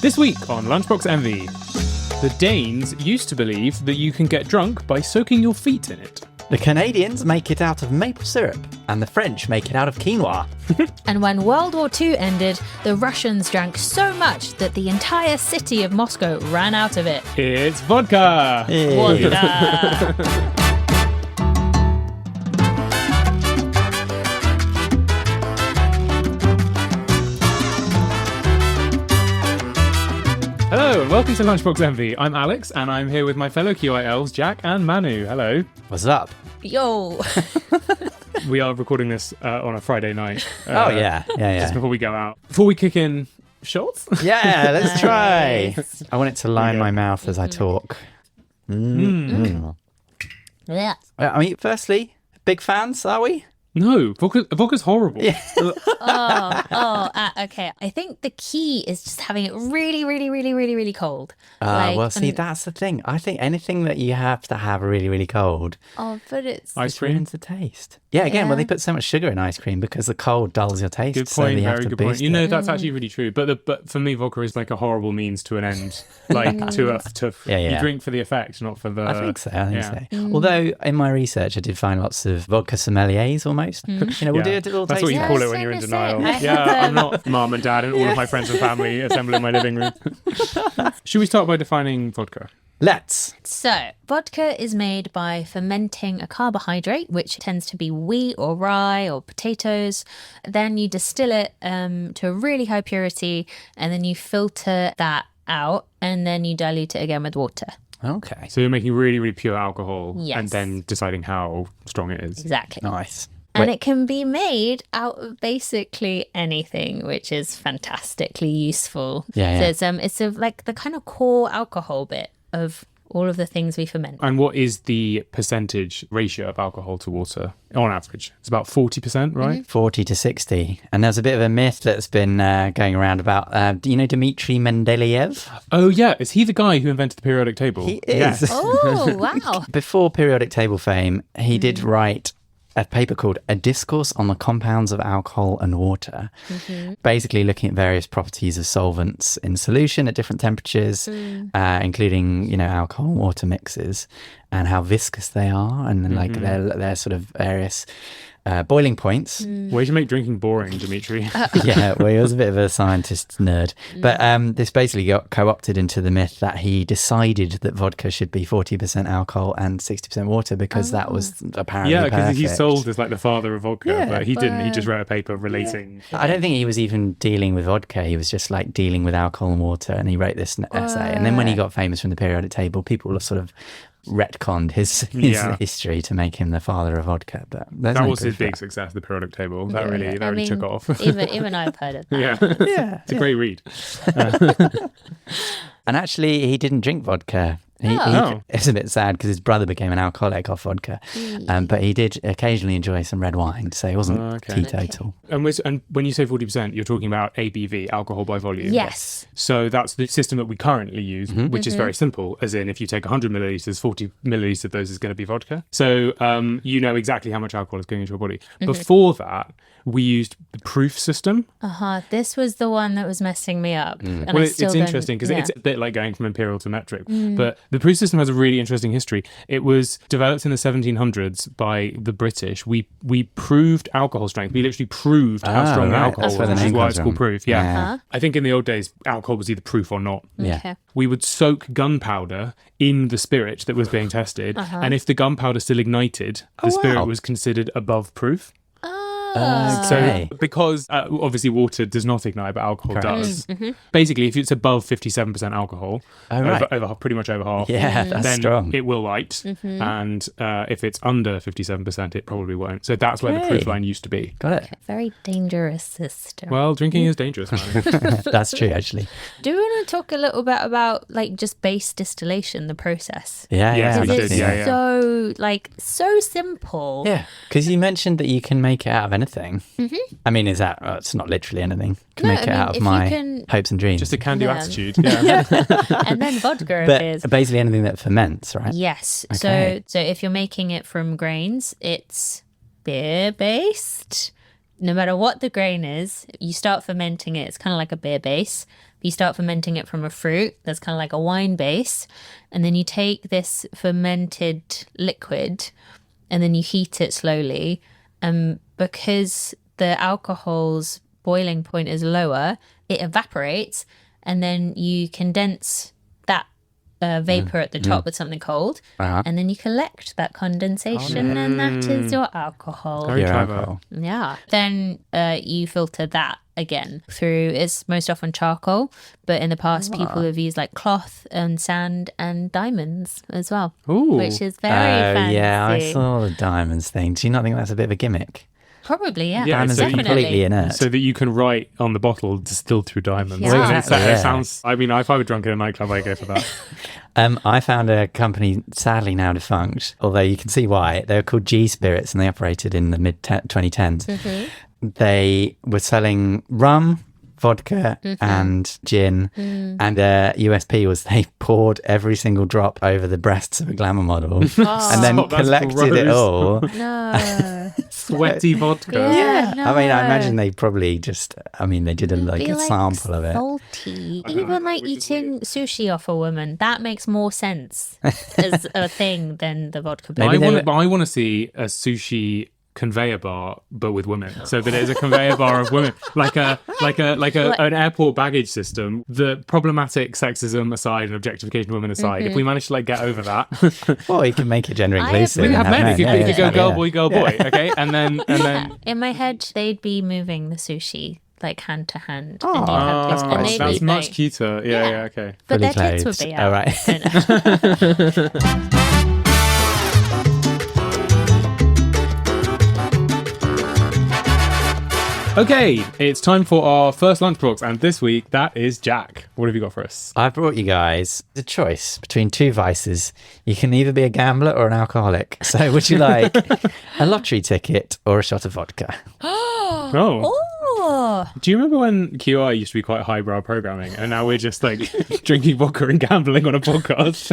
This week on Lunchbox Envy, the Danes used to believe that you can get drunk by soaking your feet in it. The Canadians make it out of maple syrup, and the French make it out of quinoa. And when World War II ended, the Russians drank so much that the entire city of Moscow ran out of it. It's vodka! Vodka! Hello and welcome to Lunchbox Envy. I'm Alex and I'm here with my fellow QI elves, Jack and Manu. Hello. What's up? Yo! We are recording this on a Friday night. Yeah. Just before we go out. Before we kick in shots? Yeah, let's try. I want it to line my mouth as I talk. Yeah. I mean, firstly, big fans, are we? No, vodka's horrible. Yeah. Okay. I think the key is just having it really cold. Well, see, that's the thing. I think anything that you have to have really cold. Oh, but it's... Ice cream? Ruins the taste. Yeah, again, well, they put so much sugar in ice cream because the cold dulls your taste. Good point, so they have very to good boost point. You know, it. that's actually really true. But for me, vodka is like a horrible means to an end. Like, you drink for the effect, not for the... I think so. Although, in my research, I did find lots of vodka sommeliers almost. You know, we'll do a little That's what you taste call test. it when you're in same. denial. I'm not mum and dad and all of my friends and family assemble in my living room. Should we start by defining vodka? Let's. So, vodka is made by fermenting a carbohydrate, which tends to be wheat or rye or potatoes. Then you distill it to a really high purity, and then you filter that out, and then you dilute it again with water. Okay. So you're making really pure alcohol Yes. and then deciding how strong it is. Exactly. Nice. And it can be made out of basically anything, which is fantastically useful. Yeah. So it's like the kind of core alcohol bit of all of the things we ferment. And what is the percentage ratio of alcohol to water on average? It's about 40%, right? 40 to 60. And there's a bit of a myth that's been going around about, do you know Dmitry Mendeleev? Oh, yeah. Is he the guy who invented the periodic table? He is. Yes. Oh, wow. Before periodic table fame, he did write a paper called A Discourse on the Compounds of Alcohol and Water, basically looking at various properties of solvents in solution at different temperatures, including, alcohol and water mixes, and how viscous they are, and then their sort of various boiling points. Way to make drinking boring, Dimitri. Yeah, well, he was a bit of a scientist nerd. But this basically got co-opted into the myth that he decided that vodka should be 40% alcohol and 60% water because that was apparently Yeah, because he's perfect. sold as like the father of vodka, Yeah, but he didn't. He just wrote a paper relating. I don't think he was even dealing with vodka. He was just like dealing with alcohol and water, and he wrote this essay. And then when he got famous from the periodic table, people have sort of retconned his history to make him the father of vodka. But that was his big success, the periodic table. That really took off. even I've heard of that. Yeah. It's a great read. And actually, he didn't drink vodka. It's a bit sad because his brother became an alcoholic off vodka, but he did occasionally enjoy some red wine, so he wasn't teetotal. And when you say 40%, you're talking about ABV, alcohol by volume. Yes. So that's the system that we currently use, which is very simple, as in if you take 100 millilitres, 40 millilitres of those is going to be vodka. So you know exactly how much alcohol is going into your body. Before that, we used the proof system. This was the one that was messing me up. And Well, it's interesting because it's a bit like going from imperial to metric. But the proof system has a really interesting history. It was developed in the 1700s by the British. We proved alcohol strength. We literally proved how strong alcohol was, which is why it's called proof. Yeah. I think in the old days, alcohol was either proof or not. Yeah. Okay. We would soak gunpowder in the spirit that was being tested. And if the gunpowder still ignited, the spirit was considered above proof. Okay. So, because obviously water does not ignite, but alcohol does. Basically, if it's above 57% alcohol, over pretty much over half, that's then strong. it will light. And if it's under 57%, it probably won't. So that's where the proof line used to be. Got it. Very dangerous system. Well, drinking is dangerous, man. That's true, actually. Do you want to talk a little bit about like just base distillation, the process? Yes, we Because should. it's so simple. Yeah, because you mentioned that you can make it out of anything. I mean, is that it's not literally anything. Can make it out of my hopes and dreams. Just a can-do Yeah. attitude. Yeah. And then vodka but appears. basically anything that ferments, right? Yes. Okay. So if you're making it from grains, it's beer based. No matter what the grain is, you start fermenting it. It's kind of like a beer base. You start fermenting it from a fruit that's kind of like a wine base, and then you take this fermented liquid and then you heat it slowly. Because the alcohol's boiling point is lower, it evaporates, and then you condense that vapor at the top with something cold, and then you collect that condensation, and that is your alcohol. Very clever. Alcohol. Yeah. Then you filter that again through, it's most often charcoal, but in the past people have used like cloth and sand and diamonds as well. Ooh. Which is very fancy. Yeah, I saw the diamonds thing. Do you not think that's a bit of a gimmick? Probably, yeah. Yeah, Diamonds so are you- completely inert. So that you can write on the bottle distilled through diamonds. Yeah. And Exactly, it yeah. sounds, I mean, if I were drunk in a nightclub, I'd go for that. I found a company, sadly now defunct, although you can see why. They were called G Spirits, and they operated in the mid-2010s. They were selling rum, vodka, and gin. And their USP was they poured every single drop over the breasts of a glamour model and then Stop, that's collected it gross. all. No. Sweaty vodka. Yeah. I mean, I No. imagine they probably just, they did Be a sample of it. salty. Even like eating sushi off a woman, that makes more sense as a thing than the vodka. Maybe I want to see a sushi conveyor bar, but with women, so that it's a conveyor bar of women, like an airport baggage system. The problematic sexism aside and objectification of women aside, if we manage to like get over that, Well, you can make it gender I inclusive. agree. we and have men. It could, yeah, it could go exactly, girl, boy, okay, and then In my head, they'd be moving the sushi like hand to hand. Oh, and you'd have that's to- quite and sweet. they'd that's be much like- cuter. Yeah, okay. But their Fully tits would clothed. be Oh, out. right. I know. Okay, it's time for our first lunchbox, and this week that is Jack. What have you got for us? I've brought you guys the choice between two vices. You can either be a gambler or an alcoholic. So would you like a lottery ticket or a shot of vodka? Oh. Oh, Do you remember when QI used to be quite highbrow programming, and now we're just like drinking vodka and gambling on a podcast?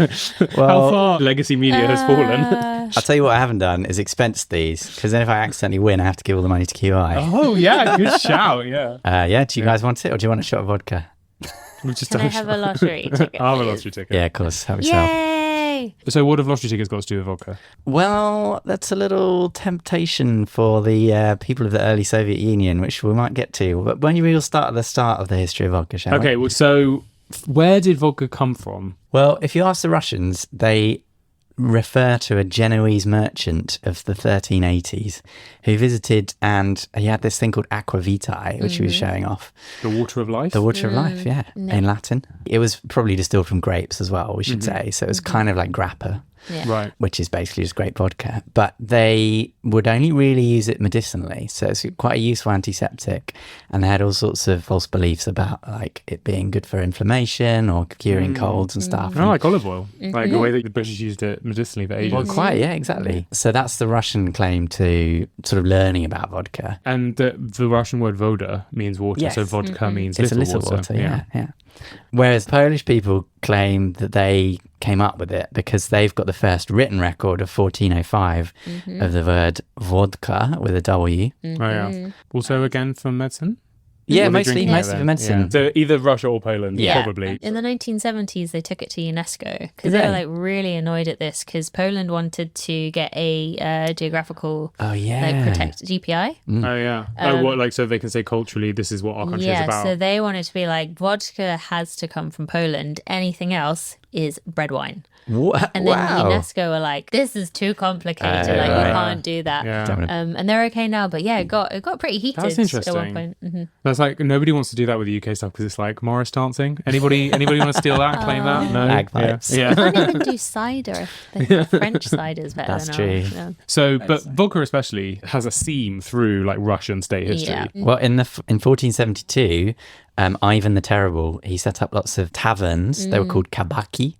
How Well- far legacy media has fallen? I'll tell you what I haven't done is expense these, because then if I accidentally win, I have to give all the money to QI. Oh yeah, good shout. Yeah, Do you guys want it, or do you want a shot of vodka? we've just can I done have a lottery ticket? I'll have a please? lottery ticket. Yeah, of course. Have yourself. Yay! So what have lottery tickets got to do with vodka? Well, that's a little temptation for the people of the early Soviet Union, which we might get to. But when we'll start at the start of the history of vodka, shall we? Okay, well, so where did vodka come from? Well, if you ask the Russians, they refer to a Genoese merchant of the 1380s who visited, and he had this thing called aqua vitae, which he was showing off. The water of life? The water of life, yeah, in Latin. It was probably distilled from grapes as well, we should say. So it was kind of like grappa, Yeah. Right. which is basically just grape vodka. But they would only really use it medicinally. So it's quite a useful antiseptic. And they had all sorts of false beliefs about like it being good for inflammation or curing colds and stuff. I like olive oil. Like the way that the British used it medicinally for ages. Well, quite, yeah, exactly. So that's the Russian claim to sort of learning about vodka. And the Russian word voda means water, Yes. so vodka means It's little, a little water, Yeah. yeah. Whereas Polish people claim that they came up with it because they've got the first written record of 1405 of the word vodka with a W. Oh, yeah. Also, again, from medicine? Yeah, What are they mostly drinking most there of the medicine. Yeah. So either Russia or Poland, Yeah. probably. In the 1970s, they took it to UNESCO Did because they they? were like really annoyed at this because Poland wanted to get a geographical Oh, yeah. like protect GPI. Oh, yeah. what, like, so they can say culturally, this is what our country is Yeah, about. so they wanted to be like vodka has to come from Poland. Anything else is bread wine. And then UNESCO were like, this is too complicated. Like right. you can't do that. Yeah. Damn it. And they're okay now, but yeah, it got pretty heated That's at interesting. one point. That's like, nobody wants to do that with the UK stuff because it's like Morris dancing. Anybody want to steal that, claim that? No? Bagpipes. Yeah. Can't even do cider. The French cider is better That's than true. ours. Yeah. So, but vodka especially has a seam through like Russian state history. Yeah. Well, in 1472, Ivan the Terrible, he set up lots of taverns. They were called kabaki,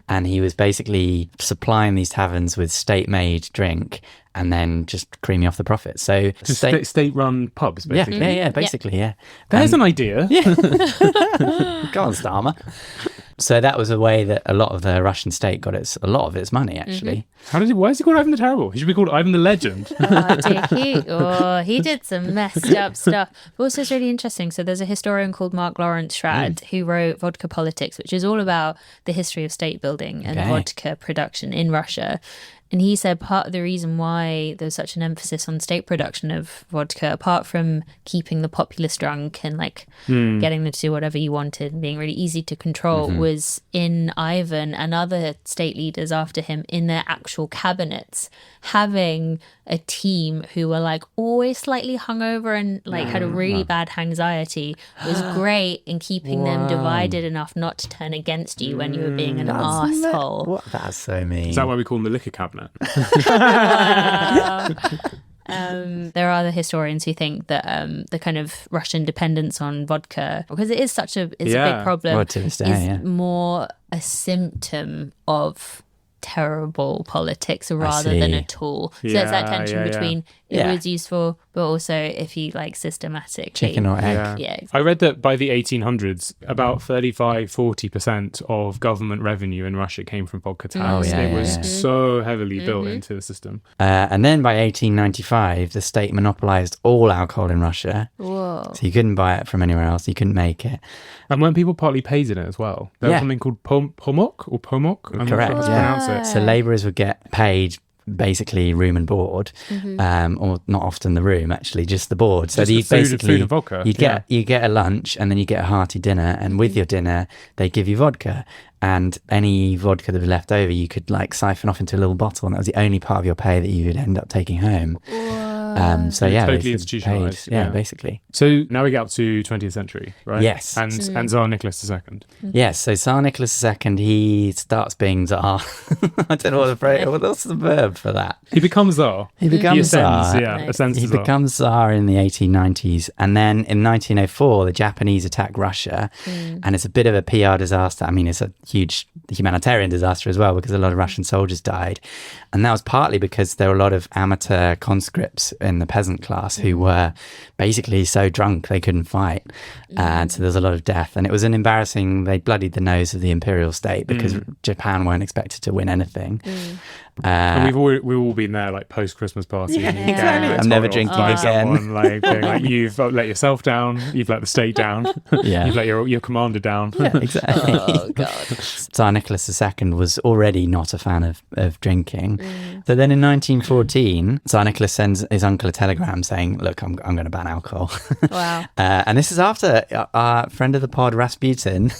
and he was basically supplying these taverns with state-made drink and then just creaming off the profits. So Just state-run pubs, yeah, basically. basically, yeah. There's an idea. Go on, Starmer. So that was a way that a lot of the Russian state got a lot of its money, actually. Why is he called Ivan the Terrible? He should be called Ivan the Legend. He did some messed up stuff. But also, it's really interesting. So there's a historian called Mark Lawrence Schrad who wrote Vodka Politics, which is all about the history of state building and vodka production in Russia. And he said part of the reason why there's such an emphasis on state production of vodka, apart from keeping the populace drunk and like getting them to do whatever you wanted and being really easy to control, was in Ivan and other state leaders after him in their actual cabinets having a team who were like always slightly hungover and like had a really bad anxiety was great in keeping them divided enough not to turn against you when you were being an arsehole. That's so mean. Is that why we call him the liquor cabinet? There are other historians who think that the kind of Russian dependence on vodka, because it is such a big problem, Well, to this day, is more a symptom of terrible politics rather than a tool. So there's that tension between it was useful, but also if you like systematically chicken or egg. exactly. I read that by the 1800s, about 35-40% of government revenue in Russia came from vodka tax. It was so heavily built into the system. And then by 1895, the state monopolized all alcohol in Russia. Whoa. So you couldn't buy it from anywhere else. You couldn't make it. And weren't people partly paid in it as well? There was something called pomok or pomok. I'm Correct, not sure how to pronounce it. So labourers would get paid basically room and board, or not often the room, actually, just the board. So Just the food and vodka. You get a lunch and then you get a hearty dinner, and with your dinner they give you vodka, and any vodka that was left over you could like siphon off into a little bottle, and that was the only part of your pay that you would end up taking home. So Totally institutionalized. Basically. So now we get up to 20th century, right? Yes. And Tsar Nicholas II. Yes, so Tsar Nicholas II, he starts being Tsar. I don't know what's the verb for that? He becomes Tsar. He becomes Tsar. Ascends to He Tsar. becomes Tsar in the 1890s. And then in 1904, the Japanese attack Russia. And it's a bit of a PR disaster. I mean, it's a huge humanitarian disaster as well, because a lot of Russian soldiers died. And that was partly because there were a lot of amateur conscripts in the peasant class who were basically so drunk they couldn't fight. And so there's a lot of death. And it was they bloodied the nose of the imperial state because Japan weren't expected to win anything. And we've all been there, like post-Christmas party. Exactly. I'm never drinking again. Someone, like, being like, you've let yourself down, you've let the state down, you've let your commander down. Yeah, exactly. Oh god. Tsar Nicholas II was already not a fan of drinking. So then in 1914, Tsar Nicholas sends his uncle a telegram saying, look, I'm going to ban alcohol. Wow. And this is after our friend of the pod, Rasputin.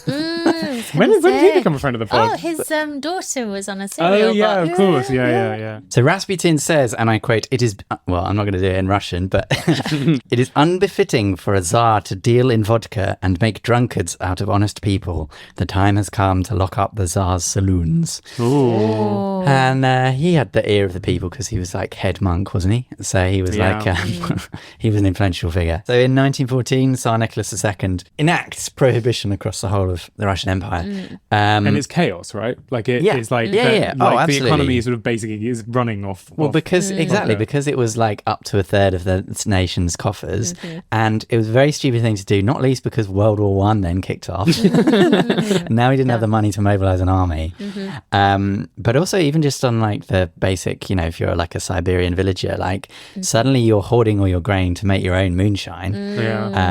When did he become a friend of the pod? Oh, his daughter was on a serial. Oh, yeah, of course. Yeah. So Rasputin says, and I quote, it is, well, I'm not going to do it in Russian, but it is unbefitting for a Tsar to deal in vodka and make drunkards out of honest people. The time has come to lock up the Tsar's saloons. Ooh. And he had the ear of the people because he was like head monk, wasn't he? So he was he was an influential figure. So in 1914, Tsar Nicholas II enacts prohibition across the whole of the Russian Empire. And it's chaos, right? Like it's like the economy is sort of basically is running off. Because it was like up to a third of the nation's coffers, and it was a very stupid thing to do. Not least because World War One then kicked off. And now he didn't have the money to mobilize an army. But also even just on like the basic, if you're like a Siberian villager, like suddenly you're hoarding all your grain to make your own moonshine,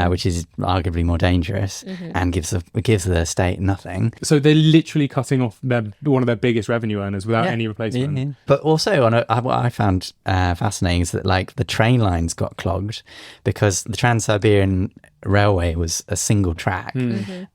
which is arguably more dangerous and gives the state nothing. So they're literally cutting off one of their biggest revenue earners without any replacement. Yeah. But also, what I found fascinating is that like the train lines got clogged because the Trans-Siberian Railway was a single track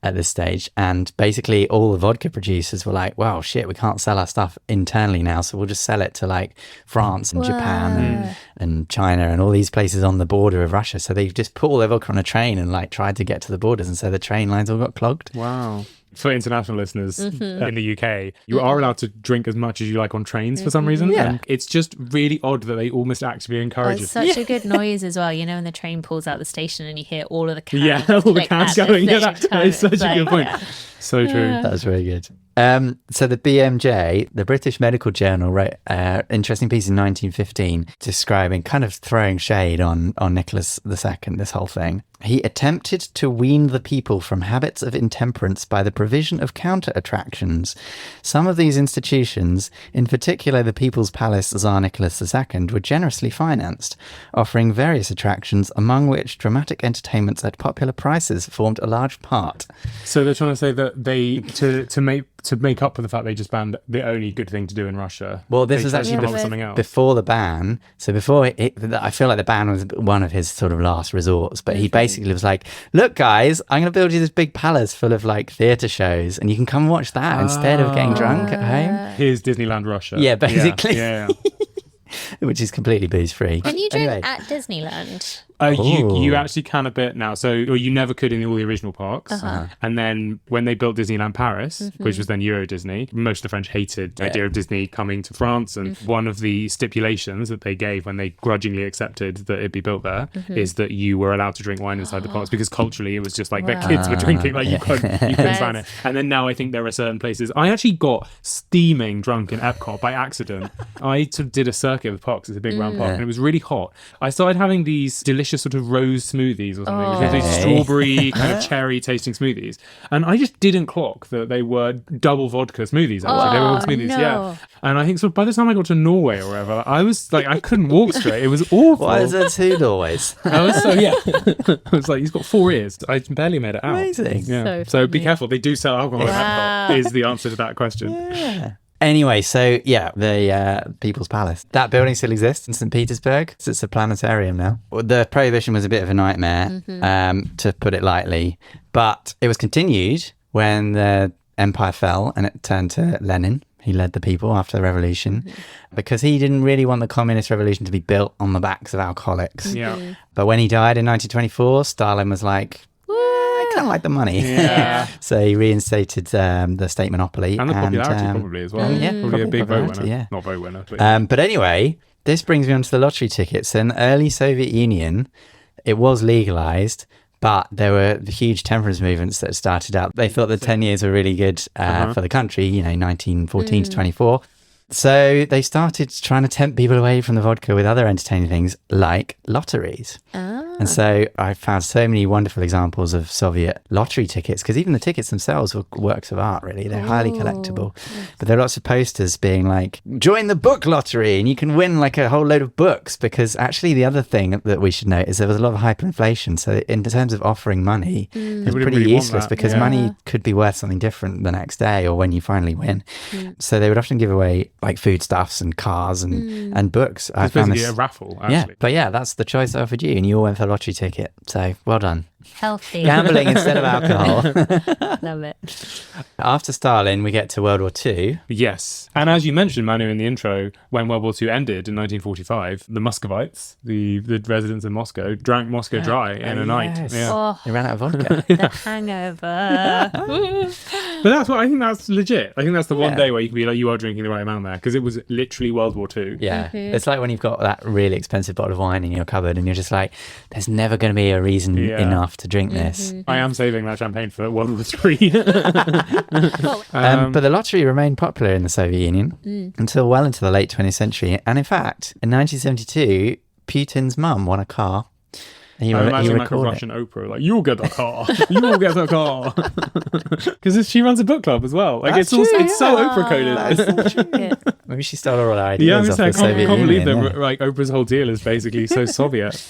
at this stage, and basically all the vodka producers were like, wow, shit, we can't sell our stuff internally now, so we'll just sell it to like France and Japan and China and all these places on the border of Russia. So they just put all their vodka on a train and like tried to get to the borders, and so the train lines all got clogged. Wow. For international listeners in the UK, you are allowed to drink as much as you like on trains for some reason. Yeah. And it's just really odd that they almost actively encourage it. It's such a good noise as well, when the train pulls out the station and you hear all of the cans. Yeah, all the cans going. Yeah, that is such a good point. Yeah. So true. That was very good. So the BMJ, the British Medical Journal, wrote an interesting piece in 1915 describing, kind of throwing shade on Nicholas II, this whole thing. He attempted to wean the people from habits of intemperance by the provision of counter-attractions. Some of these institutions, in particular the People's Palace Tsar Nicholas II, were generously financed, offering various attractions, among which dramatic entertainments at popular prices formed a large part. So they're trying to say that they, to make up for the fact they just banned the only good thing to do in Russia. Well, this was tried to actually come up with something else. before the ban. So before I feel like the ban was one of his sort of last resorts, but he basically was like, look guys, I'm going to build you this big palace full of like theatre shows and you can come and watch that instead of getting drunk at home. Here's Disneyland Russia. Yeah, basically. Yeah. Which is completely booze free. Can you drink at Disneyland? You actually can a bit now. So, or you never could in all the original parks. And then when they built Disneyland Paris, which was then Euro Disney, most of the French hated the idea of Disney coming to France. And one of the stipulations that they gave when they grudgingly accepted that it'd be built there is that you were allowed to drink wine inside the parks, because culturally it was just like their kids were drinking, like you couldn't ban it. And then now I think there are certain places. I actually got steaming drunk in Epcot by accident. I sort of did a circuit of parks. It's a big round park, and it was really hot. I started having these delicious sort of rose smoothies or something, which is these strawberry kind of cherry tasting smoothies, and I just didn't clock that they were double vodka smoothies. Actually, they were all smoothies, yeah. And I think so. By the time I got to Norway or wherever, I was like, I couldn't walk straight. It was awful. Why is there two Norways? I was I was like, he's got 4 ears. I barely made it out. Amazing. Yeah. So be careful. They do sell alcohol in Epcot, is the answer to that question. Yeah. Anyway, so yeah, the People's Palace. That building still exists in St. Petersburg. It's a planetarium now. The prohibition was a bit of a nightmare, to put it lightly, but it was continued when the empire fell and it turned to Lenin. He led the people after the revolution because he didn't really want the communist revolution to be built on the backs of alcoholics. Yeah. But when he died in 1924, Stalin was like, kind of like the money. Yeah. So he reinstated the state monopoly. And the popularity probably as well. Yeah, probably a big vote winner. Yeah. Not vote winner. But, but anyway, this brings me on to the lottery tickets. In the early Soviet Union, it was legalized, but there were the huge temperance movements that started out. They thought the 10 years were really good for the country, 1914 to 24. So they started trying to tempt people away from the vodka with other entertaining things like lotteries. And so I found so many wonderful examples of Soviet lottery tickets, because even the tickets themselves were works of art, really. They're highly collectible. But there are lots of posters being like, join the book lottery and you can win like a whole load of books, because actually the other thing that we should note is there was a lot of hyperinflation. So in terms of offering money, it was pretty useless, because money could be worth something different the next day or when you finally win. So they would often give away like foodstuffs and cars and books. It's basically a raffle, actually. Yeah, but yeah, that's the choice I offered you, and you all went for a lottery ticket. So well done. Healthy. Gambling instead of alcohol. Love it. After Stalin, we get to World War II. Yes. And as you mentioned, Manu, in the intro, when World War II ended in 1945, the Muscovites, the residents in Moscow, drank Moscow dry in a night. Yes. Yeah. Oh, They ran out of vodka. the hangover. But I think that's legit. I think that's the one day where you can be like, you are drinking the right amount there, because it was literally World War II. Yeah. It's like when you've got that really expensive bottle of wine in your cupboard and you're just like, there's never going to be a reason enough to drink this. I am saving that champagne for World War III. But the lottery remained popular in the Soviet Union until well into the late 20th century. And in fact, in 1972, Putin's mum won a car. I imagine like a Russian Oprah, like, you'll get a car. You will get a car. Because she runs a book club as well. Like, it's so Oprah coded. Maybe she stole all her ideas off the I Soviet can't believe Union. that like Oprah's whole deal is basically so Soviet.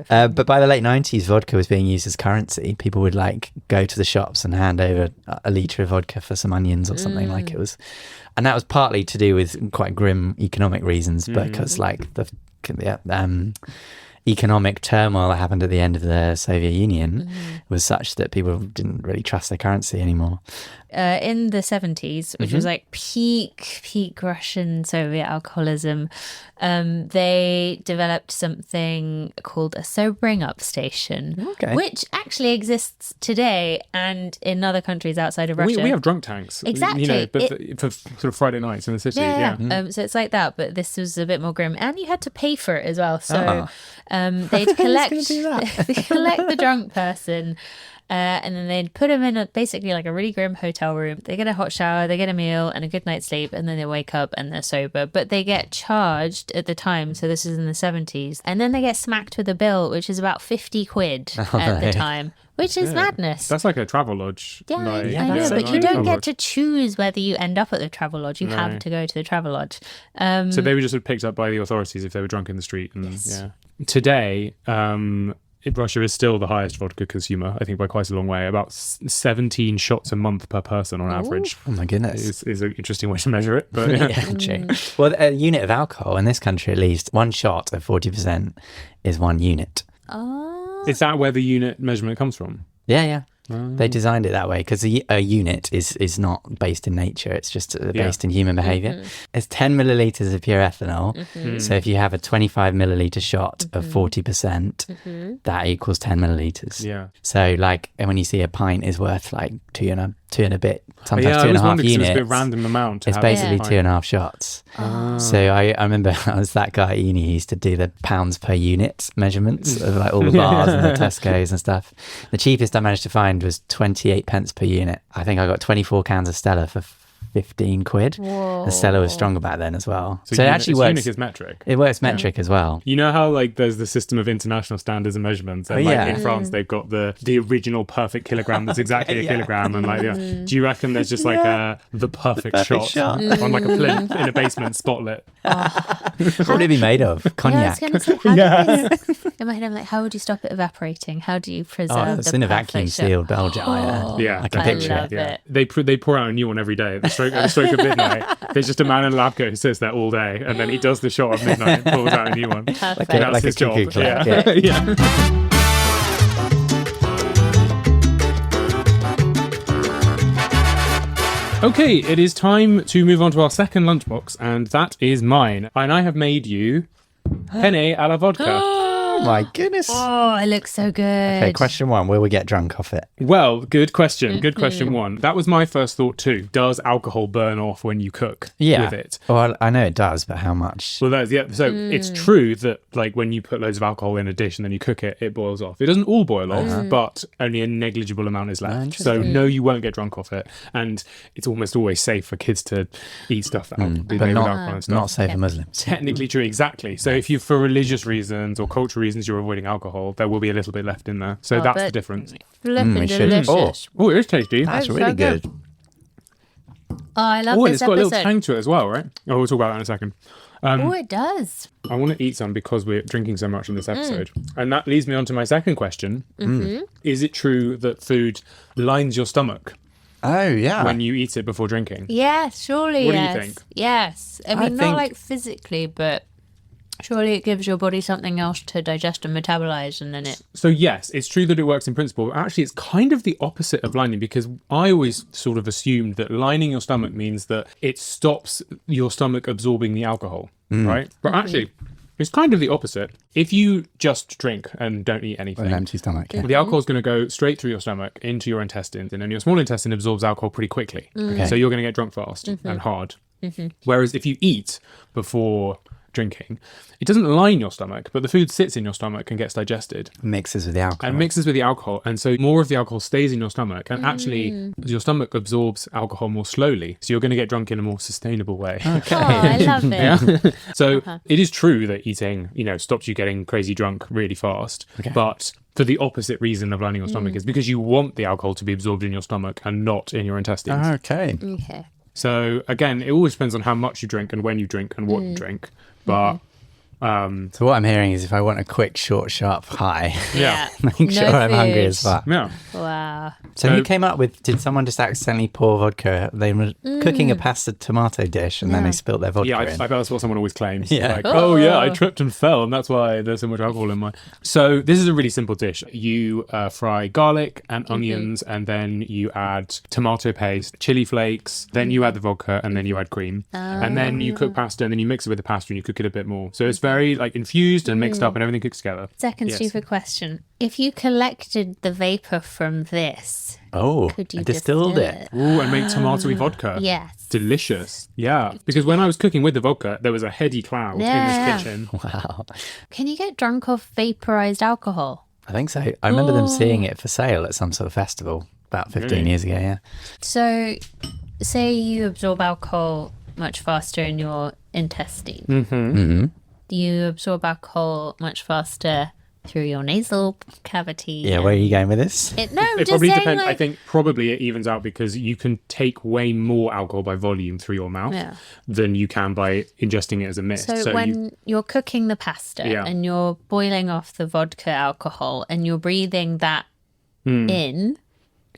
But by the late 90s, vodka was being used as currency. People would like go to the shops and hand over a litre of vodka for some onions or something. Like it was, and that was partly to do with quite grim economic reasons, because like the economic turmoil that happened at the end of the Soviet Union was such that people didn't really trust their currency anymore. In the 70s, which was like peak Russian Soviet alcoholism, they developed something called a sobering up station, which actually exists today and in other countries outside of Russia. We have drunk tanks. Exactly. But for sort of Friday nights in the city. Yeah. So it's like that, but this was a bit more grim. And you had to pay for it as well. So they'd collect the drunk person And then they'd put them in basically like a really grim hotel room. They get a hot shower, they get a meal and a good night's sleep, and then they wake up and they're sober. But they get charged at the time, so this is in the 70s, and then they get smacked with a bill, which is about 50 quid at the time. Which is madness. That's like a travel lodge. Yeah, like, I know, that's but so you don't travel get lodge. to choose whether you end up at the travel lodge. You have to go to the travel lodge. So they were just sort of picked up by the authorities if they were drunk in the street. And today, Russia is still the highest vodka consumer, I think by quite a long way. About 17 shots a month per person on average. Oh my goodness. Is an interesting way to measure it. But True. Well, a unit of alcohol, in this country at least, one shot of 40% is 1 unit. Is that where the unit measurement comes from? Yeah. They designed it that way because a unit is not based in nature. It's just based in human behavior. It's 10 millilitres of pure ethanol. So if you have a 25 milliliter shot of 40%, that equals 10 millilitres. Yeah. So like when you see a pint is worth like two and a bit, sometimes I 2.5 always wondered 'cause units. It's a bit random amount. It's basically 2.5 shots. So I remember I was that guy at uni who used to do the pounds per unit measurements of like all the bars and the Tesco's and stuff. The cheapest I managed to find was 28 pence per unit. I think I got 24 cans of Stella for 15 quid. Whoa. The Stella was stronger back then as well. So it unit, actually works. Unit is metric. It works metric as well. You know how like there's the system of international standards and measurements, and like in France they've got the original perfect kilogram that's exactly a kilogram, and like do you reckon there's just like the perfect shot on like a plinth in a basement spotlit? What would it be made of? Yeah, I Cognac. was going to say, in my head, I'm like, how would you stop it evaporating? How do you preserve It's the in a perfect vacuum shot? sealed bell jar. Yeah, I can I picture love it. it. They pour out a new one every day. At the stroke of midnight, there's just a man in a lab coat who sits there all day, and then he does the shot of midnight and pulls out a new one. Perfect. That's Like a his job. cuckoo clock. Yeah. Yeah. Yeah. Okay, it is time to move on to our second lunchbox, and that is mine. And I have made you penne à la vodka. Oh my goodness. Oh, it looks so good. Okay, question 1. Will we get drunk off it? Well, good question. Good question 1. That was my first thought too. Does alcohol burn off when you cook with it? Well, I know it does, but how much? Well, so it's true that like when you put loads of alcohol in a dish and then you cook it, it boils off. It doesn't all boil off, but only a negligible amount is left. So no, you won't get drunk off it, and it's almost always safe for kids to eat stuff that be But made with alcohol and stuff. not safe for Muslims. Technically true, exactly. So if you, for religious reasons or cultural reasons, you're avoiding alcohol, there will be a little bit left in there. So that's the difference. Flipping we should- delicious. Oh, it is tasty. That's so really good. good. Oh, I love Oh, and this it's got a little episode. tang to it as well, right? Oh, we'll talk about that in a second. Oh, it does. I want to eat some because we're drinking so much in this episode. And that leads me on to my second question. Is it true that food lines your stomach Oh, yeah. when you eat it before drinking? Yes, surely. What do you yes. think? Yes. I mean, think- not like physically, but surely it gives your body something else to digest and metabolize, and then it. So yes, it's true that it works in principle, but actually it's kind of the opposite of lining, because I always sort of assumed that lining your stomach means that it stops your stomach absorbing the alcohol, right? But actually, it's kind of the opposite. If you just drink and don't eat anything, An empty stomach. Yeah. the alcohol is going to go straight through your stomach into your intestines, and then your small intestine absorbs alcohol pretty quickly. Okay. So you're going to get drunk fast and hard. Whereas if you eat before drinking, it doesn't line your stomach, but the food sits in your stomach and gets digested Mixes with the alcohol. and mixes with the alcohol, and so more of the alcohol stays in your stomach, and actually your stomach absorbs alcohol more slowly, so you're going to get drunk in a more sustainable way. Okay. Oh, I love it. So it is true that eating, stops you getting crazy drunk really fast, but for the opposite reason of lining your stomach is because you want the alcohol to be absorbed in your stomach and not in your intestines. Okay. Okay. So again, it always depends on how much you drink and when you drink and what you drink, but So what I'm hearing is if I want a quick, short, sharp high, yeah. make No sure I'm hungry food. as fuck. Yeah. Wow. So So- who came up with, did someone just accidentally pour vodka? They were cooking a pasta tomato dish and then they spilt their vodka Yeah, I in. bet that's what someone always claims. Yeah. Like, oh yeah, I tripped and fell, and that's why there's so much alcohol in mine. So this is a really simple dish. You fry garlic and onions, and then you add tomato paste, chili flakes, then you add the vodka, and then you add cream. And then you cook pasta, and then you mix it with the pasta, and you cook it a bit more. So it's very like infused and mixed up, and everything cooks together. Second Yes. stupid question. If you collected the vapor from this, Oh, could you distilled distill it. Ooh, and make tomatoey vodka. Yes. Delicious. Yeah. Because when I was cooking with the vodka, there was a heady cloud in Yeah. this kitchen. Wow. Can you get drunk off vaporized alcohol? I think so. I remember them seeing it for sale at some sort of festival about 15 years ago, yeah. So, say you absorb alcohol much faster in your intestine. Do you absorb alcohol much faster through your nasal cavity? Yeah, where are you going with this? No, It just probably saying, depends. like, I think probably it evens out because you can take way more alcohol by volume through your mouth than you can by ingesting it as a mist. So when you're cooking the pasta and you're boiling off the vodka alcohol and you're breathing that in,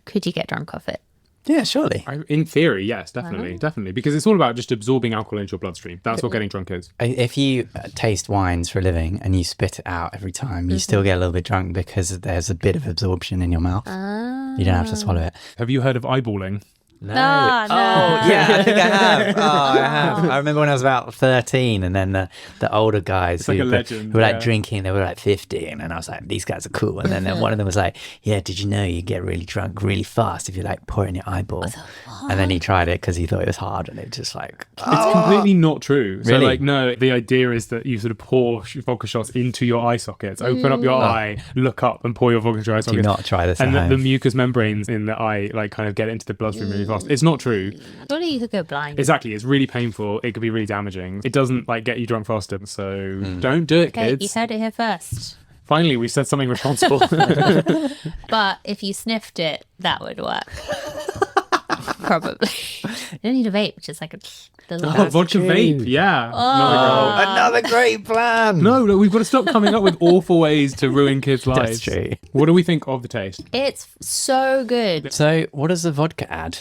could you get drunk off it? Yeah, surely. In theory, yes, definitely. Because it's all about just absorbing alcohol into your bloodstream. That's what getting drunk is. If you taste wines for a living and you spit it out every time, you still get a little bit drunk because there's a bit of absorption in your mouth. You don't have to swallow it. Have you heard of eyeballing? No. No. Oh, yeah, I think I have. I have. I remember when I was about 13 and then the older guys like who, a legend, who were like drinking, they were like 50. And then I was like, these guys are cool. And then one of them was like, yeah, did you know you get really drunk really fast if you like pour it in your eyeball? And then he tried it because he thought it was hard and it just like... It's completely not true. So Really? no, the idea is that you sort of pour vodka shots into your eye sockets, open up your eye, look up and pour your vodka into your eye sockets. Do not try this And at the home. mucous membranes in the eye like kind of get into the bloodstream really fast. It's not true. Surely you could go blind. Exactly. It's really painful. It could be really damaging. It doesn't like get you drunk faster. So don't do it, Okay, you kids. heard it here first. Finally, we said something responsible. But if you sniffed it, that would work. Probably. You don't need a vape, which is like a little... Vodka vape. Yeah. Another great plan. No, we've got to stop coming up with awful ways to ruin kids' lives. true. What do we think of the taste? It's so good. So what does the vodka add?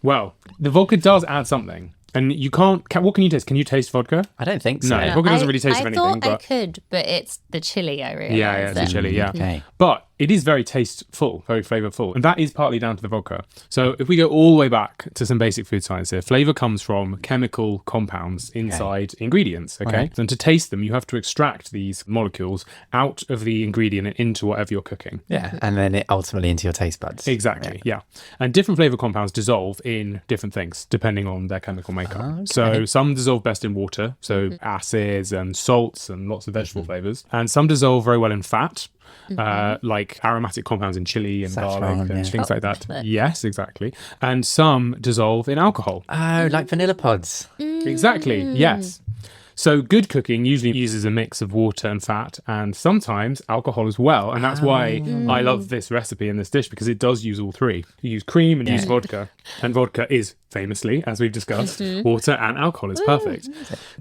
Well, the vodka does add something. And you can't... what can you taste? Can you taste vodka? I don't think so. No. Vodka doesn't really taste of anything, I thought I but- could, but it's the chili, I realised. Yeah, it's a chili, yeah. Okay. But it is very tasteful, very flavorful. And that is partly down to the vodka. So if we go all the way back to some basic food science here, flavor comes from chemical compounds inside ingredients, okay? And to taste them, you have to extract these molecules out of the ingredient and into whatever you're cooking. Yeah, and then it ultimately into your taste buds. Exactly, yeah. And different flavor compounds dissolve in different things, depending on their chemical makeup. So some dissolve best in water, so acids and salts and lots of vegetable flavors. And some dissolve very well in fat. Like aromatic compounds in chili and Saffron, garlic and things like that. Chocolate. Yes, exactly. And some dissolve in alcohol. Oh, like vanilla pods. Exactly, yes. So good cooking usually uses a mix of water and fat and sometimes alcohol as well. And that's why I love this recipe and this dish because it does use all three. You use cream and use vodka. And vodka is famously, as we've discussed, water and alcohol is perfect.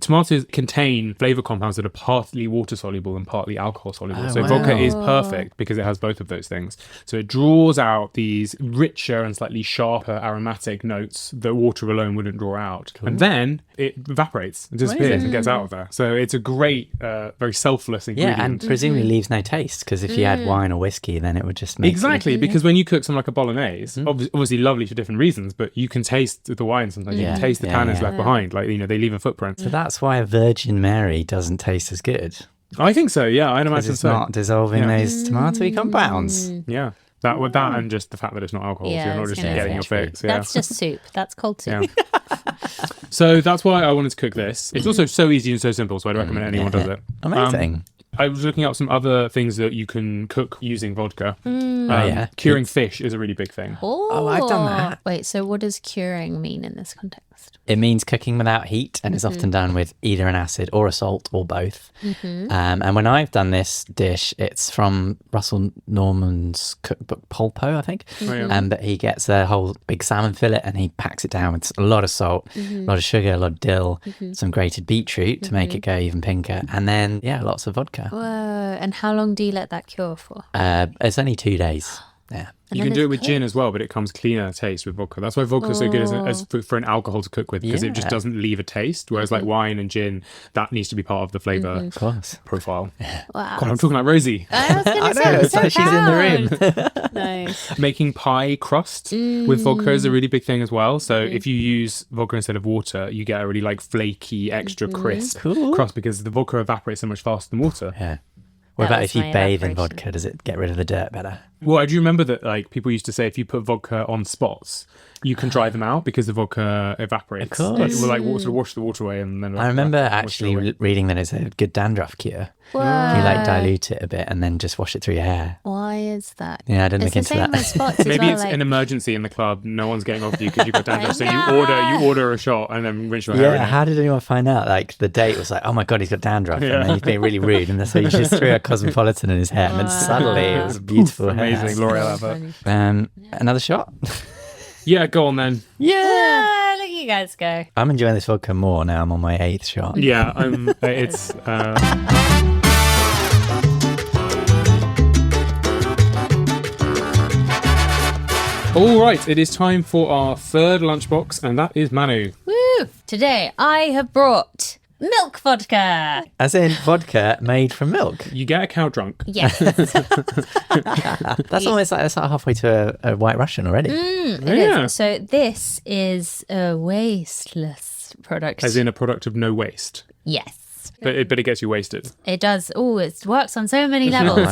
Tomatoes contain flavor compounds that are partly water soluble and partly alcohol soluble. So vodka is perfect because it has both of those things. So it draws out these richer and slightly sharper aromatic notes that water alone wouldn't draw out. And then it evaporates and disappears and gets out of there. So it's a great, very selfless ingredient. Yeah, and presumably leaves no taste because if you add wine or whiskey, then it would just make Exactly, because when you cook something like a bolognese, obviously lovely for different reasons, but you can taste the wine sometimes. You can taste the tannins left behind. Like, they leave a footprint. So that's why a Virgin Mary doesn't taste as good. I think so, yeah. I'd Because imagine it's so. not dissolving those tomatoey compounds. Yeah. That and just the fact that it's not alcohol, so Yeah, you're I not was just gonna getting say. your fix. Yeah. That's just soup. That's cold soup. Yeah. So that's why I wanted to cook this. It's also so easy and so simple, so I'd recommend anyone does it. Amazing. I was looking up some other things that you can cook using vodka. Curing fish is a really big thing. Oh, I've done that. Wait, so what does curing mean in this context? It means cooking without heat and it's often done with either an acid or a salt or both. And when I've done this dish, it's from Russell Norman's cookbook Polpo, I think. But he gets a whole big salmon fillet and he packs it down with a lot of salt, a lot of sugar, a lot of dill, some grated beetroot to make it go even pinker. And then, lots of vodka. Whoa, and how long do you let that cure for? It's only 2 days. Yeah. And You then can do it it's with gin as well, but it comes cleaner taste with vodka. That's why vodka's so good as for an alcohol to cook with, because it just doesn't leave a taste. Whereas like wine and gin, that needs to be part of the flavour Of course. profile. Wow. God, I'm talking like Rosie. I was going I to know, say, it's like she's in the room. Nice. Making pie crust with vodka is a really big thing as well. So if you use vodka instead of water, you get a really like flaky, extra crisp crust because the vodka evaporates so much faster than water. Yeah. What That about was if you my bathe in evaporation. vodka? Does it get rid of the dirt better? Well, I do remember that like people used to say if you put vodka on spots, you can dry them out because the vodka evaporates. Of course. It will like sort of wash the water away and then. I remember wash it actually away. reading that it's a good dandruff cure. Whoa. You like dilute it a bit and then just wash it through your hair. Why is that? Yeah, I didn't It's look the into same that. with spots as Maybe well. it's Like, an emergency in the club. No one's getting off you because you've got dandruff. So know. you order a shot and then rinse your hair. in Yeah, it. how did anyone find out? Like the date was like, oh my god, he's got dandruff, and then he's being really rude, and so you just threw a Cosmopolitan in his hair, and then suddenly it was beautiful hair. Amazing L'Oreal advert. Another shot. Yeah, go on then. Ah, look at you guys go. I'm enjoying this vodka more now. I'm on my 8th shot. Yeah, it's. All right, it is time for our third lunchbox, and that is Manu. Woo! Today I have brought milk vodka. As in vodka made from milk. You get a cow drunk. Yes. That's almost like that's like halfway to a White Russian already. It Yeah. is. So this is a wasteless product. As in a product of no waste. Yes. But it gets you wasted. It does. Oh, it works on so many levels.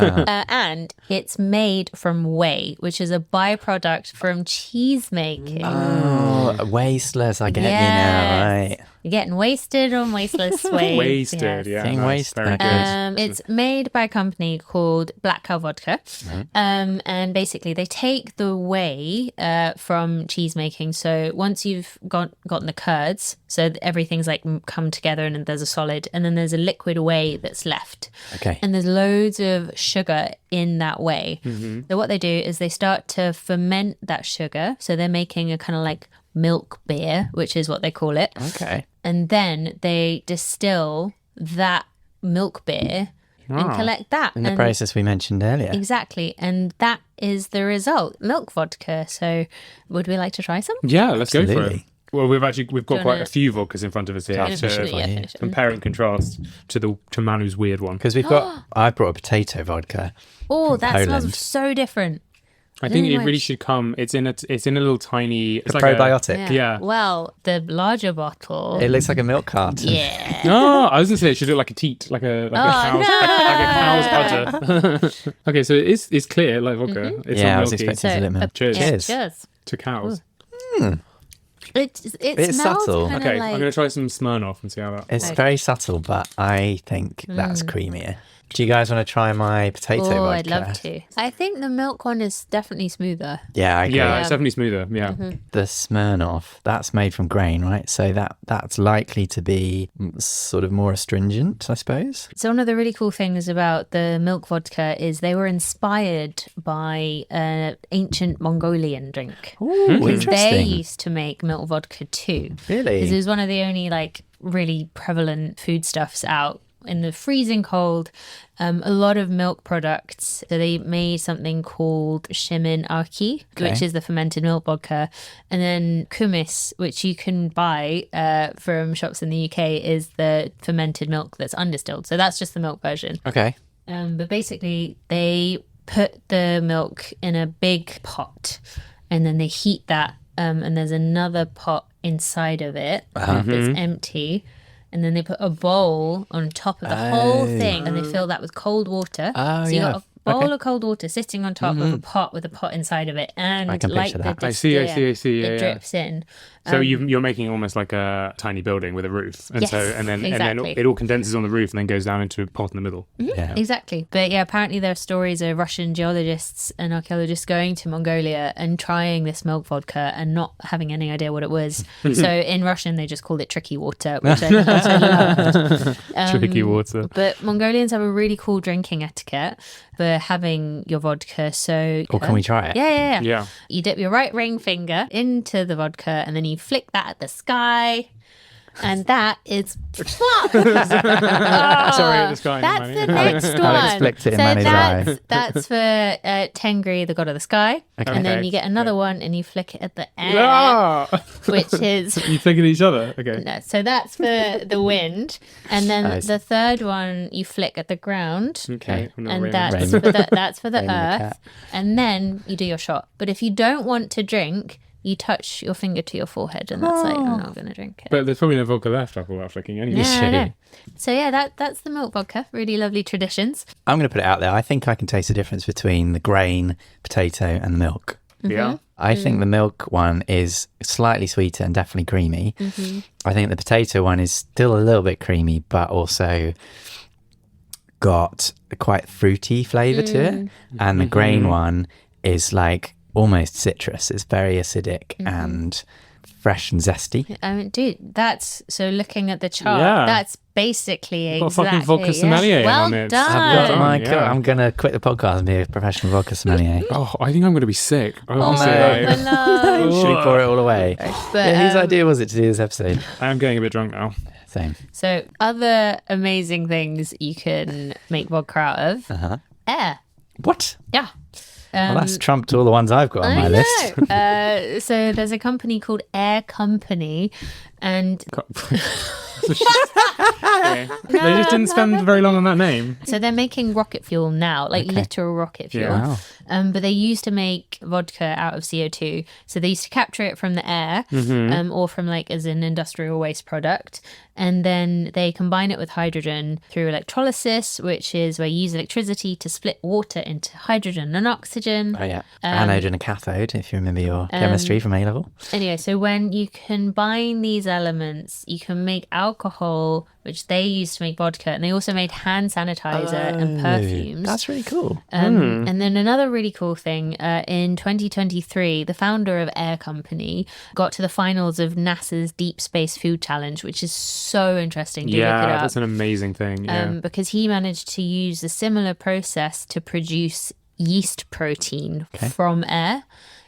And it's made from whey, which is a byproduct from cheese making. Oh, wasteless. I get you now, right? You're getting wasted on wasteless whey. Wasted, yes. yeah. Getting nice, wasted. very Okay. good. It's made by a company called Black Cow Vodka. And basically they take the whey from cheese making. So once you've gotten the curds, so everything's like come together and then there's a solid and then there's a liquid whey that's left. Okay. And there's loads of sugar in that whey. So what they do is they start to ferment that sugar. So they're making a kind of like milk beer, which is what they call it. Okay. And then they distill that milk beer and collect that. In the And- process we mentioned earlier. Exactly. And that is the result, milk vodka. So would we like to try some? Yeah, let's go for it. Absolutely. Well, we've got Do you quite wanna- a few vodkas in front of us here Finish to it, yeah. finish it. compare and contrast to Manu's weird one. Because we've got, I brought a potato vodka. Oh, that Poland. smells so different. I think it Nice. really should come. It's in a little tiny. It's A like probiotic. Yeah. Well, the larger bottle. It looks like a milk carton. Yeah. No, I was gonna say it should look like a teat, like a cow's, like a cow's udder. Okay, so it's clear like vodka. It's Yeah, I not was milky. expecting a little milk. Cheers. Yeah, Cheers. cheers. To cows. It It's smells subtle. kind Okay, of like... I'm gonna try some Smirnoff and see how that. It's Okay. very subtle, but I think that's creamier. Do you guys want to try my potato vodka? Oh, I'd love to. I think the milk one is definitely smoother. Yeah, I agree. Yeah, it's definitely smoother. Yeah. The Smirnoff, that's made from grain, right? So that's likely to be sort of more astringent, I suppose. So one of the really cool things about the milk vodka is they were inspired by an ancient Mongolian drink. Ooh, Because they interesting. used to make milk vodka too. Really? Because it was one of the only like really prevalent foodstuffs out in the freezing cold. A lot of milk products. So they made something called Shimin Arki, Okay. which is the fermented milk vodka, and then kumis, which you can buy from shops in the UK, is the fermented milk that's undistilled. So that's just the milk version. Okay. But basically, they put the milk in a big pot and then they heat that. And there's another pot inside of it that's empty. And then they put a bowl on top of the whole thing and they fill that with cold water. Oh, so you yeah. got a bowl Okay. of cold water sitting on top of a pot with a pot inside of it. And I can like picture the that. I see. Yeah, Yeah, it yeah. drips in. So you're making almost like a tiny building with a roof, and Yes, so and then exactly. it all condenses on the roof and then goes down into a pot in the middle. Yeah. Exactly. But yeah, apparently there are stories of Russian geologists and archaeologists going to Mongolia and trying this milk vodka and not having any idea what it was. So in Russian, they just called it tricky water, which I also loved. Tricky water. But Mongolians have a really cool drinking etiquette for having your vodka. So Or can we try it? Yeah. Yeah. You dip your right ring finger into the vodka and then you flick that at the sky. And that is... Sorry, at the sky. That's Manu. the next one. Alex flicked it in Manu's eye. that's for Tengri, the god of the sky. And then Okay. you get another one and you flick it at the air, Ah! which is... You flick at each other. Okay. No, so that's for the wind. And then Nice. the third one you flick at the ground. Okay. I'm not And really- that's Rain. for the Rain the earth. cat. And then you do your shot. But if you don't want to drink, you touch your finger to your forehead and that's like, I'm not going to drink it. But there's probably no vodka left after all that flicking anyway. Yeah, I Sure. know. So yeah, that's the milk vodka. Really lovely traditions. I'm going to put it out there. I think I can taste the difference between the grain, potato, and the milk. Yeah. I think the milk one is slightly sweeter and definitely creamy. I think the potato one is still a little bit creamy, but also got a quite fruity flavour to it. And the grain one is like almost citrus. It's very acidic and fresh and zesty. I mean, dude, that's so looking at the chart, that's basically got exactly. a fucking vodka sommelier well on it. done. Oh my God, I'm going to quit the podcast and be a professional vodka sommelier. Oh, I think I'm going to be sick. Oh no. Should we pour it all away? But, whose idea was it to do this episode? I am getting a bit drunk now. Same. So other amazing things you can make vodka out of. Air. What? Yeah. Well, that's trumped all the ones I've got on my list. So there's a company called Air Company, and They just didn't spend very long on that name. so they're making rocket fuel now, like literal rocket fuel. Wow. But they used to make vodka out of CO2. So they used to capture it from the air or from like as an industrial waste product. And then they combine it with hydrogen through electrolysis, which is where you use electricity to split water into hydrogen and oxygen. Oh, yeah. Anode and a cathode, if you remember your chemistry from A-level. Anyway, so when you combine these elements, you can make alcohol, which they used to make vodka, and they also made hand sanitizer and perfumes. That's really cool. And then another really cool thing, in 2023, the founder of Air Company got to the finals of NASA's Deep Space Food Challenge, which is so interesting. Do look it up. That's an amazing thing. Because he managed to use a similar process to produce yeast protein from air.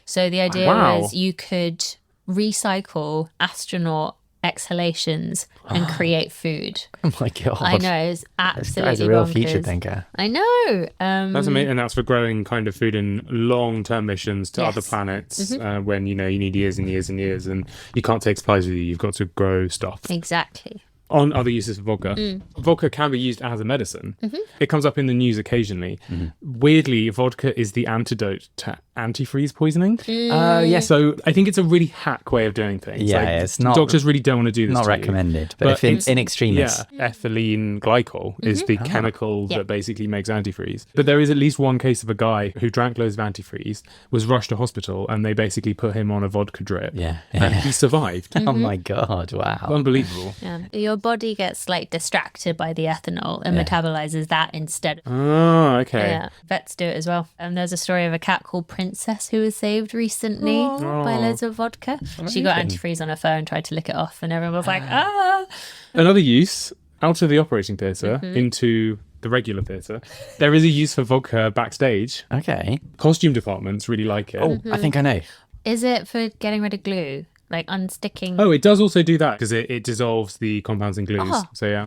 So the idea was you could recycle astronaut exhalations and create food. Oh my God. I know, it's absolutely This guy's a real bonkers. future thinker. I know. That's amazing, and that's for growing kind of food in long-term missions to other planets when you need years and years and years, and you can't take supplies with you. You've got to grow stuff. Exactly. On other uses of vodka, vodka can be used as a medicine. It comes up in the news occasionally. Weirdly, vodka is the antidote to antifreeze poisoning. Yes. So I think it's a really hack way of doing things. Yeah, Like, it's not- doctors really don't want to do this. Not to you. recommended, but if in extremis. Yeah, ethylene glycol is the chemical that basically makes antifreeze. But there is at least one case of a guy who drank loads of antifreeze, was rushed to hospital, and they basically put him on a vodka drip. Yeah. And he survived. Oh my God, wow. Unbelievable. Yeah. Your body gets like distracted by the ethanol and metabolizes that instead. Oh, okay. Yeah, vets do it as well. There's a story of a cat called Princess who was saved recently by loads of vodka. She got antifreeze on her phone, tried to lick it off, and everyone was like, ah. Another use, out of the operating theatre into the regular theatre, there is a use for vodka backstage. Okay. Costume departments really like it. Oh, I think I know. Is it for getting rid of glue? Like unsticking? Oh, it does also do that because it dissolves the compounds in glues. Oh. So yeah.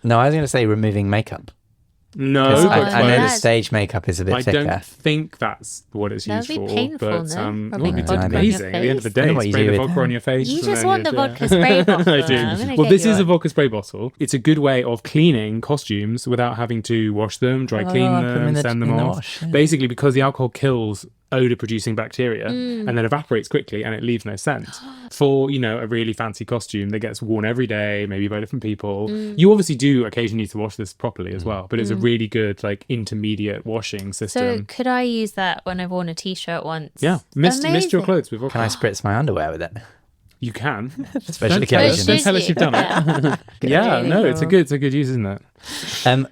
No, I was going to say removing makeup. No, 'Cause but I know the that's- stage makeup is a bit I thicker. don't think that's what it's That used would be for. painful, but no? it Rubbing would be vodka on your amazing. At the end of the face. day, I know what you spray do the with vodka on your face. You and just then want the you vodka spray bottle. I I'm do. gonna Well, get this you is a one. vodka spray bottle. It's a good way of cleaning costumes without having to wash them, dry clean put them them, in the- send them in the off. wash, yeah. Basically, because the alcohol kills odor-producing bacteria and then evaporates quickly and it leaves no scent. For, a really fancy costume that gets worn every day, maybe by different people. You obviously do occasionally need to wash this properly as well, but it's a really good, intermediate washing So system. could I use that when I've worn a t-shirt once? Yeah, mist your Amazing. clothes with vodka. Can I spritz my underwear with it? You can. Special Don't tell us- occasion. don't tell us you've done it. Yeah, no, it's a good use, isn't it?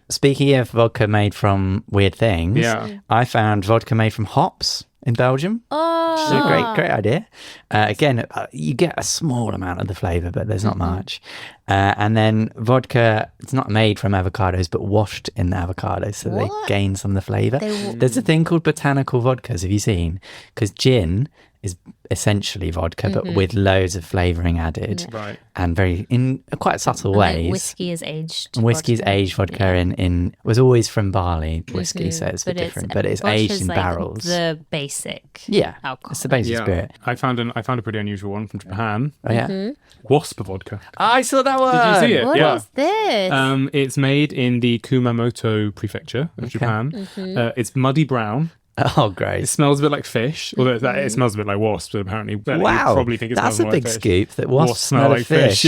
Speaking of vodka made from weird things, Yeah. I found vodka made from hops in Belgium. Oh, It's a great idea. Again, you get a small amount of the flavour, but there's not much. And then vodka, it's not made from avocados, but washed in the avocados, so they gain some of the flavour. There's a thing called botanical vodkas, have you seen? Because gin is essentially vodka, but with loads of flavouring added. Right. And in quite subtle And then ways. whiskey is aged. Whiskey's vodka. aged vodka in was always from barley whiskey, so it's a bit different. But it's aged vodka's in like barrels. the basic alcohol. It's the basic Yeah. spirit. I found a pretty unusual one from Japan. Oh yeah, Wasp vodka. I saw that one. Did you see it? What Yeah. is this? It's made in the Kumamoto prefecture of Japan. It's muddy brown. Oh, It great. smells a bit like fish, although it smells a bit like wasps, but apparently. But Wow. You probably think it smells That's a more big like fish. scoop that wasps smell like fish.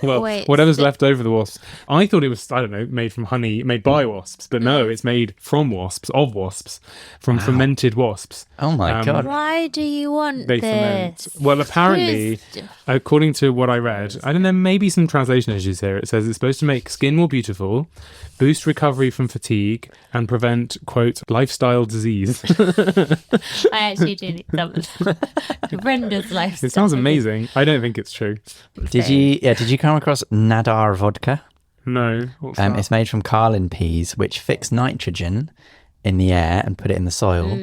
Well, Wait, whatever's so- left over the wasps. I thought it was, I don't know, made from honey, made by wasps, but no, it's made from wasps, from fermented wasps. Oh my God. Why do you want They this? ferment. Well, apparently, according to what I read, I don't know, maybe some translation issues here. It says it's supposed to make skin more beautiful, boost recovery from fatigue, and prevent, quote, lifestyle disease. I actually do need some. Horrendous life. It sounds amazing. I don't think it's true. Did you come across Nadar vodka? No. What's that? It's made from carlin peas, which fix nitrogen in the air and put it in the soil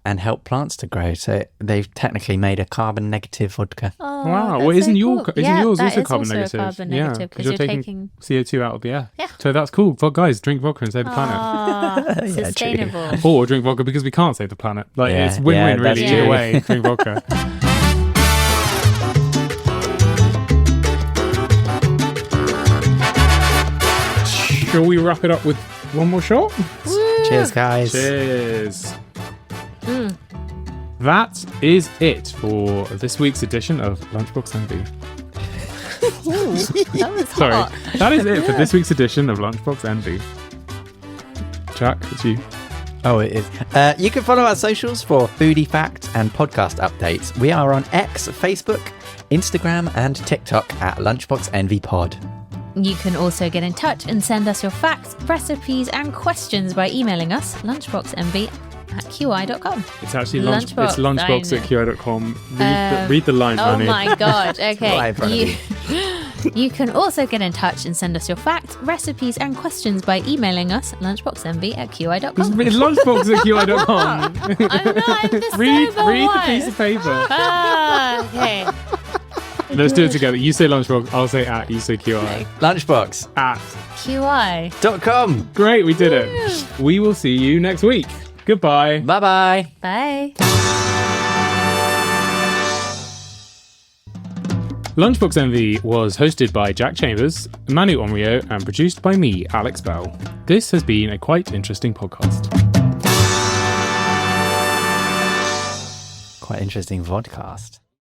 and help plants to grow. So they've technically made a carbon negative vodka. Oh, Wow. that's Well, isn't so yours cool. Yeah, also that is carbon also negative? carbon Yeah, negative because you're taking CO2 out of the air. Yeah. So that's cool. Well, guys, drink vodka and save the planet. Ah, sustainable. Or drink vodka because we can't save the planet. Like, Yeah, it's win-win, yeah, that's really. true. Either way, drink vodka. Shall we wrap it up with one more shot? Cheers, guys. Cheers. That is it for this week's edition of Lunchbox Envy. That was Sorry. hot. That is it for this week's edition of Lunchbox Envy. Jack, it's you. Oh, it is. You can follow our socials for foodie facts and podcast updates. We are on X, Facebook, Instagram, and TikTok at Lunchbox Envy Pod. You can also get in touch and send us your facts, recipes, and questions by emailing us lunchboxenvy@qi.com. It's actually Lunchbox, it's lunchbox I at qi.com. Read the line, Oh Manu. my god, Right in okay. front of You can also get in touch and send us your facts, recipes, and questions by emailing us lunchboxenvy@qi.com. It's lunchbox at qi.com. I'm the read sober the one. piece of paper. Ah, okay. Let's do it together. You say lunchbox, I'll say at, you say qi. Lunchbox.com. At. QI. Great, we did it. We will see you next week. Goodbye. Bye-bye. Bye. Lunchbox Envy was hosted by Jack Chambers, Manu Henriot, and produced by me, Alex Bell. This has been a quite interesting podcast. Quite interesting vodcast.